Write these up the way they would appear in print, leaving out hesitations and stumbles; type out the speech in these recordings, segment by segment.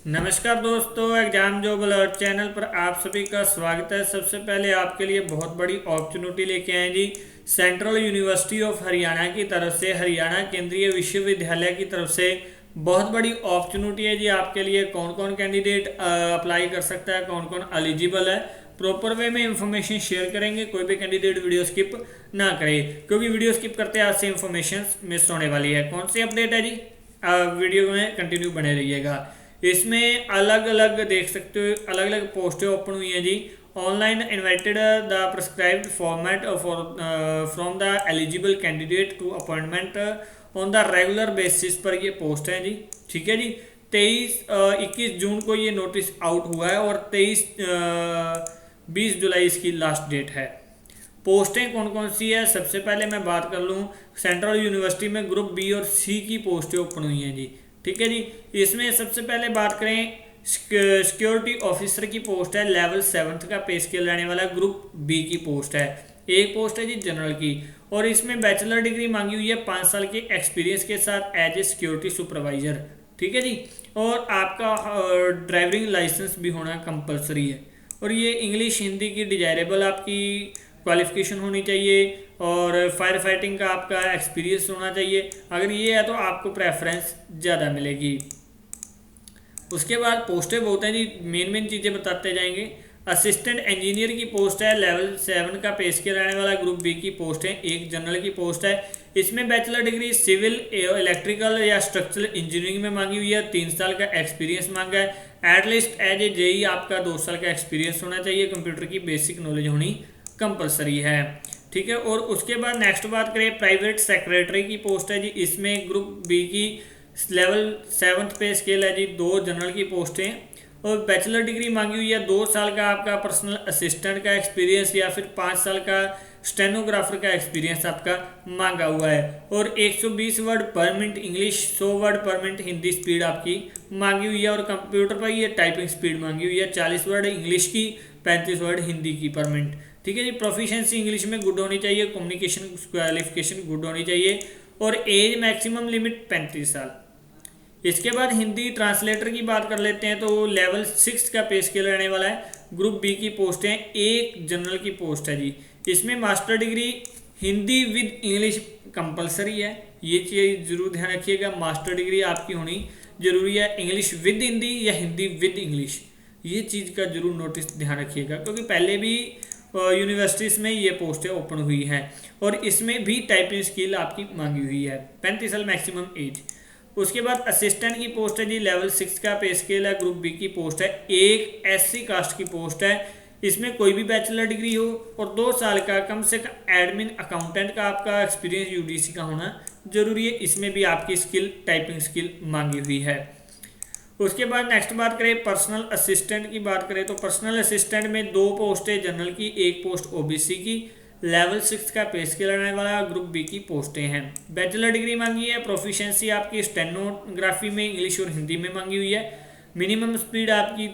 नमस्कार दोस्तों, exam job alert channel पर आप सभी का स्वागत है। सबसे पहले आपके लिए बहुत बड़ी अपॉर्चुनिटी लेके आए जी। सेंट्रल यूनिवर्सिटी ऑफ हरियाणा की तरफ से, हरियाणा केंद्रीय विश्वविद्यालय की तरफ से बहुत बड़ी अपॉर्चुनिटी है जी आपके लिए। कौन कौन कैंडिडेट अप्लाई कर सकता है, कौन कौन एलिजिबल है, प्रॉपर वे में इंफॉर्मेशन शेयर करेंगे। कोई भी कैंडिडेट वीडियो स्किप ना करे, क्योंकि वीडियो स्किप करते आपसे इंफॉर्मेशन मिस होने वाली है। कौन सी अपडेट है जी, वीडियो में कंटिन्यू बने रहिएगा। इसमें अलग अलग देख सकते हो, अलग अलग पोस्टें ओपन हुई हैं जी। Online invited the prescribed format from the eligible candidate to appointment on the regular basis पर ये पोस्ट है जी। ठीक है जी। 21 जून को ये नोटिस आउट हुआ है और 20 जुलाई इसकी लास्ट डेट है। पोस्टें कौन कौन सी है, सबसे पहले मैं बात कर लूँ। सेंट्रल यूनिवर्सिटी में ग्रुप बी और सी की पोस्टें ओपन हुई हैं जी। ठीक है जी। इसमें सबसे पहले बात करें, सिक्योरिटी ऑफिसर की पोस्ट है, लेवल 7 का पे स्केल रहने वाला। ग्रुप बी की पोस्ट है, एक पोस्ट है जी जनरल की, और इसमें बैचलर डिग्री मांगी हुई है 5 साल के एक्सपीरियंस के साथ एज ए सिक्योरिटी सुपरवाइजर। ठीक है जी। और आपका ड्राइविंग लाइसेंस भी होना कंपलसरी है। और ये इंग्लिश हिंदी की डिजायरेबल आपकी क्वालिफिकेशन होनी चाहिए, और फायर फाइटिंग का आपका एक्सपीरियंस होना चाहिए। अगर ये है तो आपको प्रेफरेंस ज़्यादा मिलेगी। उसके बाद पोस्टें बहुत हैं जी, मेन मेन चीज़ें बताते जाएंगे। असिस्टेंट इंजीनियर की पोस्ट है, लेवल 7 का पे स्केल रहने वाला। ग्रुप बी की पोस्ट है, एक जनरल की पोस्ट है। इसमें बैचलर डिग्री सिविल, इलेक्ट्रिकल या स्ट्रक्चरल इंजीनियरिंग में मांगी हुई है। 3 साल का एक्सपीरियंस मांगा है। एटलीस्ट एज ए जेई आपका 2 साल का एक्सपीरियंस होना चाहिए। कंप्यूटर की बेसिक नॉलेज होनी कंपलसरी है। ठीक है। और उसके बाद नेक्स्ट बात करें, प्राइवेट सेक्रेटरी की पोस्ट है जी। इसमें ग्रुप बी की लेवल 7 पे स्केल है जी। 2 जनरल की पोस्टें, और बैचलर डिग्री मांगी हुई है। 2 साल का आपका पर्सनल असिस्टेंट का एक्सपीरियंस या फिर 5 साल का स्टेनोग्राफर का एक्सपीरियंस आपका मांगा हुआ है। और 120 वर्ड पर मिनट इंग्लिश, 100 वर्ड पर मिनट हिंदी स्पीड आपकी मांगी हुई है। और कंप्यूटर पर ये टाइपिंग स्पीड मांगी हुई है, 40 वर्ड इंग्लिश की, 35 वर्ड हिंदी की पर मिनट। ठीक है जी। प्रोफिशिएंसी इंग्लिश में गुड होनी चाहिए, कम्युनिकेशन क्वालिफिकेशन गुड होनी चाहिए, और एज मैक्सिमम लिमिट 35 साल। इसके बाद हिंदी ट्रांसलेटर की बात कर लेते हैं, तो लेवल 6 का पे स्केल रहने वाला है। ग्रुप बी की पोस्ट है, एक जनरल की पोस्ट है जी। इसमें master degree Hindi with English compulsory है, ये चीज़ जरूर ध्यान रखिएगा। मास्टर डिग्री आपकी होनी जरूरी है, इंग्लिश विद हिंदी या हिंदी विद इंग्लिश, ये चीज़ का जरूर नोटिस ध्यान रखिएगा, क्योंकि पहले भी यूनिवर्सिटीज़ में ये पोस्टें ओपन हुई हैं। और इसमें भी टाइपिंग स्किल आपकी मांगी हुई है। 35 साल मैक्सिमम एज। उसके बाद असिस्टेंट की पोस्ट है जी, लेवल 6 का पे स्केल है। ग्रुप बी की पोस्ट है, एक एससी कास्ट की पोस्ट है। इसमें कोई भी बैचलर डिग्री हो और 2 साल का कम से कम एडमिन अकाउंटेंट का आपका एक्सपीरियंस यूडीसी का होना जरूरी है। इसमें भी आपकी स्किल, टाइपिंग स्किल मांगी हुई है। उसके बाद नेक्स्ट बात करें, पर्सनल असिस्टेंट की बात करें, तो पर्सनल असिस्टेंट में 2 पोस्टें जनरल की, एक पोस्ट ओबीसी की। लेवल 6 का पे स्केल रहने वाला। ग्रुप बी की पोस्टें हैं। बैचलर डिग्री मांगी है। प्रोफिशिएंसी आपकी स्टेनोग्राफी में इंग्लिश और हिंदी में मांगी हुई है। मिनिमम स्पीड आपकी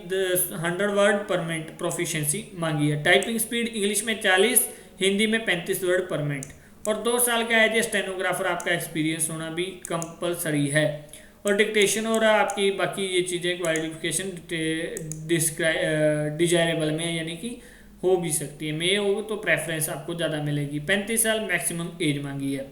100 वर्ड पर मिनट प्रोफिशिएंसी मांगी है। टाइपिंग स्पीड इंग्लिश में 40, हिंदी में 35 वर्ड पर मिनट, और 2 साल का एज ए स्टेनोग्राफर आपका एक्सपीरियंस होना भी कंपलसरी है। और डिक्टेशन और आपकी बाकी ये चीज़ें क्वालिफिकेशन डिजायरेबल में, यानी कि हो भी सकती है, में हो तो प्रेफरेंस आपको ज़्यादा मिलेगी। 35 साल मैक्सिमम एज मांगी है।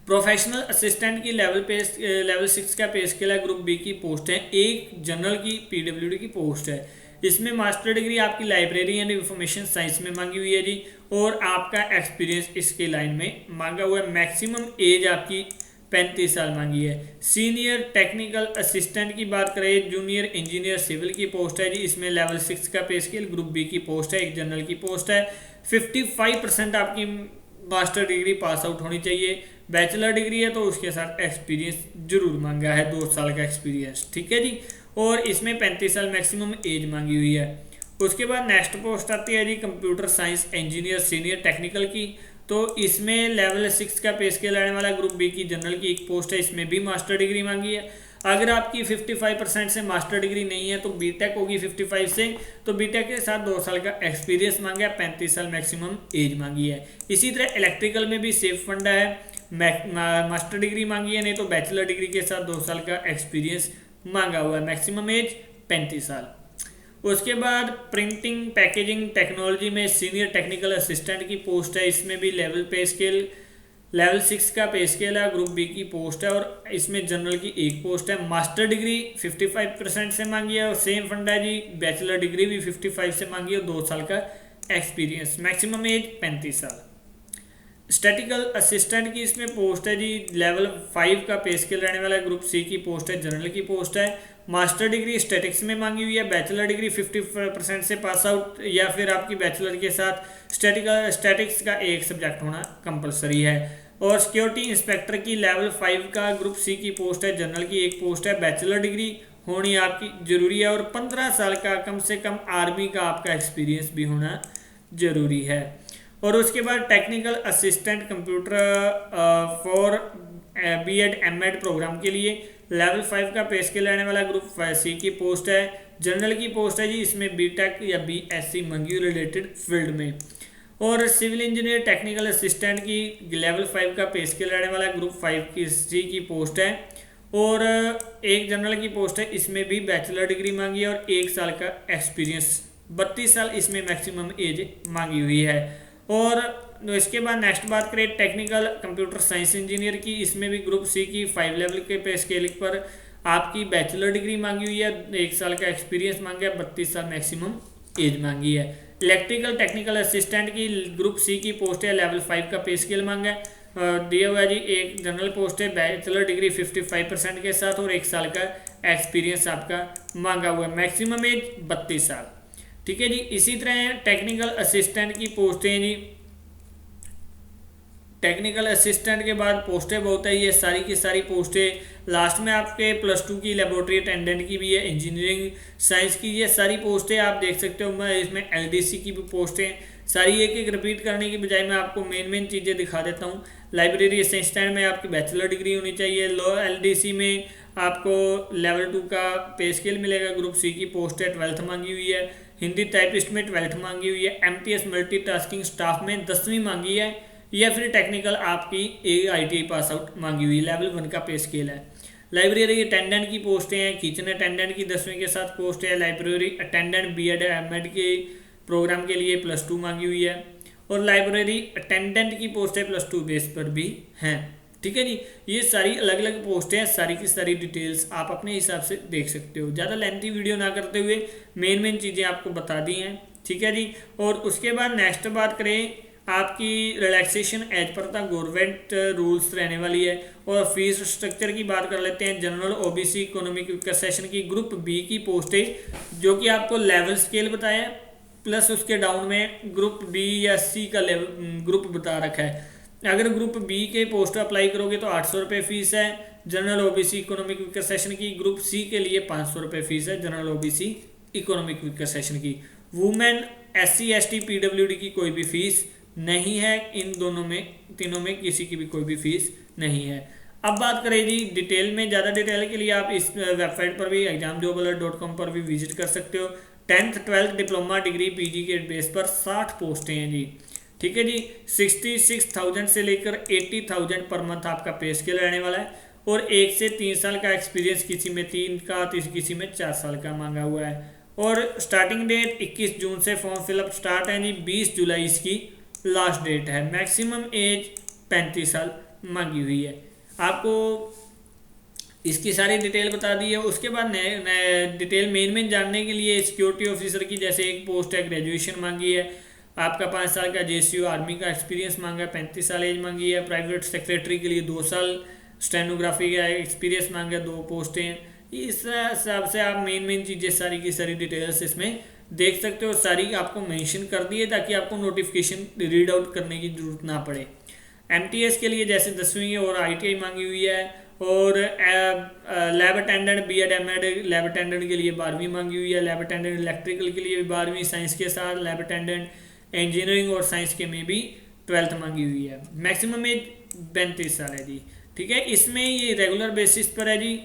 प्रोफेशनल असिस्टेंट की लेवल 6 का पे स्केल है। ग्रुप बी की पोस्ट है, एक जनरल की पीडब्ल्यूडी की पोस्ट है। इसमें मास्टर डिग्री आपकी लाइब्रेरी एंड इंफॉर्मेशन साइंस में मांगी हुई है जी, और आपका एक्सपीरियंस इसके लाइन में मांगा हुआ है। मैक्सिमम एज आपकी 35 साल मांगी है। सीनियर टेक्निकल असिस्टेंट की बात करें, जूनियर इंजीनियर सिविल की पोस्ट है जी। इसमें लेवल 6 का पे स्केल। ग्रुप बी की पोस्ट है, एक जनरल की पोस्ट है। 55% आपकी मास्टर डिग्री पास आउट होनी चाहिए। बैचलर डिग्री है तो उसके साथ एक्सपीरियंस जरूर मांगा है, 2 साल का एक्सपीरियंस। ठीक है जी। और इसमें 35 साल मैक्सिमम एज मांगी हुई है। उसके बाद नेक्स्ट पोस्ट आती है जी, computer science engineer senior technical की। तो इसमें लेवल 6 का पे स्केल आने वाला। ग्रुप बी की जनरल की एक पोस्ट है, इसमें भी मास्टर डिग्री मांगी है। अगर आपकी 55% से मास्टर डिग्री नहीं है तो बीटेक होगी 55 से, तो बीटेक के साथ 2 साल का एक्सपीरियंस मांगा है। 35 साल मैक्सिमम एज मांगी है। इसी तरह इलेक्ट्रिकल में भी सेफ फंडा है, मास्टर डिग्री मांगी है, नहीं तो बैचलर डिग्री के साथ 2 साल का एक्सपीरियंस मांगा हुआ है, मैक्सिमम एज 35 साल। उसके बाद प्रिंटिंग पैकेजिंग टेक्नोलॉजी में सीनियर टेक्निकल असिस्टेंट की पोस्ट है, इसमें भी लेवल 6 का पे स्केल है, ग्रुप बी की पोस्ट है और इसमें जनरल की एक पोस्ट है। मास्टर डिग्री 55% से मांगी है और सेम फंडा है जी, बैचलर डिग्री भी 55 से मांगी है और 2 साल का एक्सपीरियंस, मैक्सिमम एज 35 साल। स्टैटिकल असिस्टेंट की इसमें पोस्ट है जी, लेवल 5 का पे स्केल रहने वाला है, ग्रुप सी की पोस्ट है, जनरल की पोस्ट है। मास्टर डिग्री स्टैटिक्स में मांगी हुई है, बैचलर डिग्री 50% से पास आउट या फिर आपकी बैचलर के साथ स्टैटिक्स का एक सब्जेक्ट होना कंपलसरी है। और सिक्योरिटी इंस्पेक्टर की लेवल 5 का ग्रुप सी की पोस्ट है, जनरल की एक पोस्ट है, बैचलर डिग्री होनी आपकी जरूरी है और 15 साल का कम से कम आर्मी का आपका एक्सपीरियंस भी होना जरूरी है। और उसके बाद technical assistant computer for BEd MEd program के लिए लेवल 5 का पे स्केल रहने वाला, ग्रुप सी की पोस्ट है, जनरल की पोस्ट है जी, इसमें बीटेक या बीएससी मंगी रिलेटेड फील्ड में। और सिविल इंजीनियर टेक्निकल असिस्टेंट की लेवल 5 का पे स्केल रहने वाला, ग्रुप 5 की सी की पोस्ट है और एक जनरल की पोस्ट है, इसमें भी बैचलर डिग्री मांगी है और 1 साल का एक्सपीरियंस, 32 साल इसमें मैक्सिमम एज मांगी हुई है। और इसके बाद नेक्स्ट बात करें टेक्निकल कंप्यूटर साइंस इंजीनियर की, इसमें भी ग्रुप सी की 5 लेवल के पे स्केल पर आपकी बैचलर डिग्री मांगी हुई है, 1 साल का एक्सपीरियंस मांगा है, 32 साल मैक्सिमम एज मांगी है। इलेक्ट्रिकल टेक्निकल असिस्टेंट की ग्रुप सी की पोस्ट है, लेवल 5 का पे स्केल मांगा है, दिया हुआ है जी, एक जनरल पोस्ट है, बैचलर डिग्री 55% के साथ और 1 साल का एक्सपीरियंस आपका मांगा हुआ है, मैक्सिमम एज 32 साल। ठीक है जी। इसी तरह टेक्निकल असिस्टेंट की पोस्टें जी, टेक्निकल असिस्टेंट के बाद पोस्टें बहुत है, ये सारी की सारी पोस्टें लास्ट में आपके +2 की लेबोरेटरी अटेंडेंट की भी है, इंजीनियरिंग साइंस की, ये सारी पोस्टें आप देख सकते हो। मैं इसमें एलडीसी की भी पोस्टें सारी एक एक रिपीट करने की बजाय मैं आपको मेन चीज़ें दिखा देता हूँ। लाइब्रेरी असिस्टेंट में आपकी बैचलर डिग्री होनी चाहिए, लो एलडीसी में आपको लेवल 2 का पे स्केल मिलेगा, ग्रुप सी की पोस्ट है, 12th मांगी हुई है, हिंदी टाइपिस्ट में 12th मांगी हुई है, एमटीएस मल्टीटास्किंग स्टाफ में 10वीं मांगी है, या फिर टेक्निकल आपकी आईटीआई पास आउट मांगी हुई, लेवल 1 का पे स्केल है। लाइब्रेरी अटेंडेंट की पोस्टें हैं, किचन अटेंडेंट की 10वीं के साथ पोस्ट है, लाइब्रेरी अटेंडेंट बीएड एमएड के प्रोग्राम के लिए +2 मांगी हुई है और लाइब्रेरी अटेंडेंट की पोस्टें +2 बेस पर भी हैं। ठीक है जी। ये सारी अलग अलग पोस्टें हैं, सारी की सारी डिटेल्स आप अपने हिसाब से देख सकते हो। ज़्यादा लेंथी वीडियो ना करते हुए मेन चीज़ें आपको बता दी हैं। ठीक है जी। और उसके बाद नेक्स्ट बात करें, आपकी रिलैक्सेशन एज पर द गवर्नमेंट रूल्स रहने वाली है। और फीस स्ट्रक्चर की बात कर लेते हैं। जनरल ओबीसी इकोनॉमिक सेशन की ग्रुप बी की पोस्ट है, जो कि आपको लेवल स्केल बताया प्लस उसके डाउन में ग्रुप बी या सी का लेवल ग्रुप बता रखा है। अगर ग्रुप बी के पोस्ट अप्लाई करोगे तो 800 रुपये फीस है general OBC economic weaker section की। ग्रुप सी के लिए 500 रुपये फीस है general OBC economic weaker section की। वुमेन SC ST PWD की कोई भी फीस नहीं है, इन दोनों में तीनों में किसी की भी कोई भी फीस नहीं है। अब बात करें जी डिटेल में, ज़्यादा डिटेल के लिए आप इस वेबसाइट पर भी examjobAlert.com पर भी विजिट कर सकते हो। 10th 12th diploma degree PG के बेस पर 60 पोस्टें हैं जी। ठीक है जी। 66,000 से लेकर 80,000 पर मंथ आपका पे स्केल रहने वाला है और 1 से 3 साल का एक्सपीरियंस, किसी में 3 का, किसी में 4 साल का मांगा हुआ है। और स्टार्टिंग डेट 21 जून से फॉर्म फिलअप स्टार्ट है जी, 20 जुलाई इसकी लास्ट डेट है। मैक्सिमम एज 35 साल मांगी हुई है। आपको इसकी सारी डिटेल बता दी है। उसके बाद डिटेल मेन जानने के लिए सिक्योरिटी ऑफिसर की जैसे एक पोस्ट है, ग्रेजुएशन मांगी है, आपका 5 साल का JCU आर्मी का एक्सपीरियंस मांगा है, 35 साल एज मांगी है। प्राइवेट सेक्रेटरी के लिए 2 साल स्टेनोग्राफी का एक्सपीरियंस मांगा है, 2 पोस्टें हैं। इस हिसाब से आप मेन चीज़ें सारी की सारी डिटेल्स इसमें देख सकते हो। सारी आपको मेंशन कर दी है ताकि आपको नोटिफिकेशन रीड आउट करने की जरूरत ना पड़े। MTS के लिए जैसे 10वीं और ITI मांगी हुई है। और lab attendant BEd MAd lab attendant के लिए 12वीं मांगी हुई है। लैब अटेंडेंट इलेक्ट्रिकल के लिए 12वीं, साइंस के साथ लैब अटेंडेंट इंजीनियरिंग और साइंस के में भी 12th मांगी हुई है। मैक्सिमम एज 32 साल है जी। ठीक है। इसमें ये रेगुलर बेसिस पर है जी।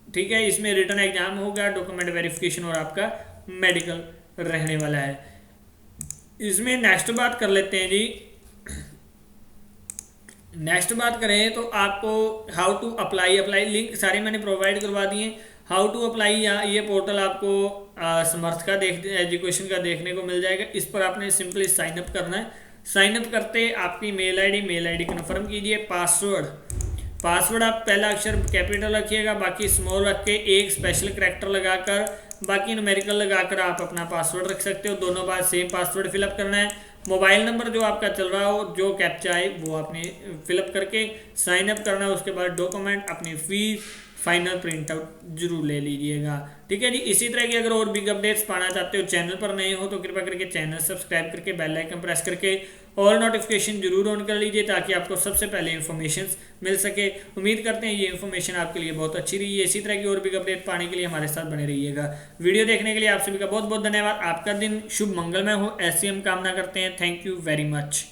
ठीक है। इसमें रिटन एग्जाम होगा, डॉक्यूमेंट वेरिफिकेशन और आपका मेडिकल रहने वाला है। इसमें नेक्स्ट बात कर लेते हैं जी। नेक्स्ट बात करें तो आपको हाउ टू अप्लाई लिंक सारे मैंने प्रोवाइड करवा दिए। हाउ टू अप्लाई, ये पोर्टल आपको समर्थ का एजुकेशन का देखने को मिल जाएगा। इस पर आपने सिंपली साइन अप करना है। साइन अप करते आपकी मेल आईडी कन्फर्म कीजिए। पासवर्ड आप पहला अक्षर कैपिटल रखिएगा, बाकी स्मॉल रख के एक स्पेशल करैक्टर लगाकर बाकी न्यूमेरिकल लगाकर आप अपना पासवर्ड रख सकते हो। दोनों बार सेम पासवर्ड फिलअप करना है। मोबाइल नंबर जो आपका चल रहा हो, जो कैप्चा है वो आपने फिलअप करके साइन अप करना है। उसके बाद डॉक्यूमेंट, अपनी फीस, फाइनल प्रिंट आउट जरूर ले लीजिएगा। ठीक है जी। इसी तरह की अगर और बिग अपडेट्स पाना चाहते हो, चैनल पर नए हो तो कृपया करके चैनल सब्सक्राइब करके बेल आइकन प्रेस करके और नोटिफिकेशन जरूर ऑन कर लीजिए ताकि आपको सबसे पहले इन्फॉर्मेशन मिल सके। उम्मीद करते हैं ये इन्फॉर्मेशन आपके लिए बहुत अच्छी रही है। इसी तरह की और बिग अपडेट पाने के लिए हमारे साथ बने रहिएगा। वीडियो देखने के लिए आप सभी का बहुत बहुत धन्यवाद। आपका दिन शुभ मंगलमय हो, ऐसी हम कामना करते हैं। Thank you very much.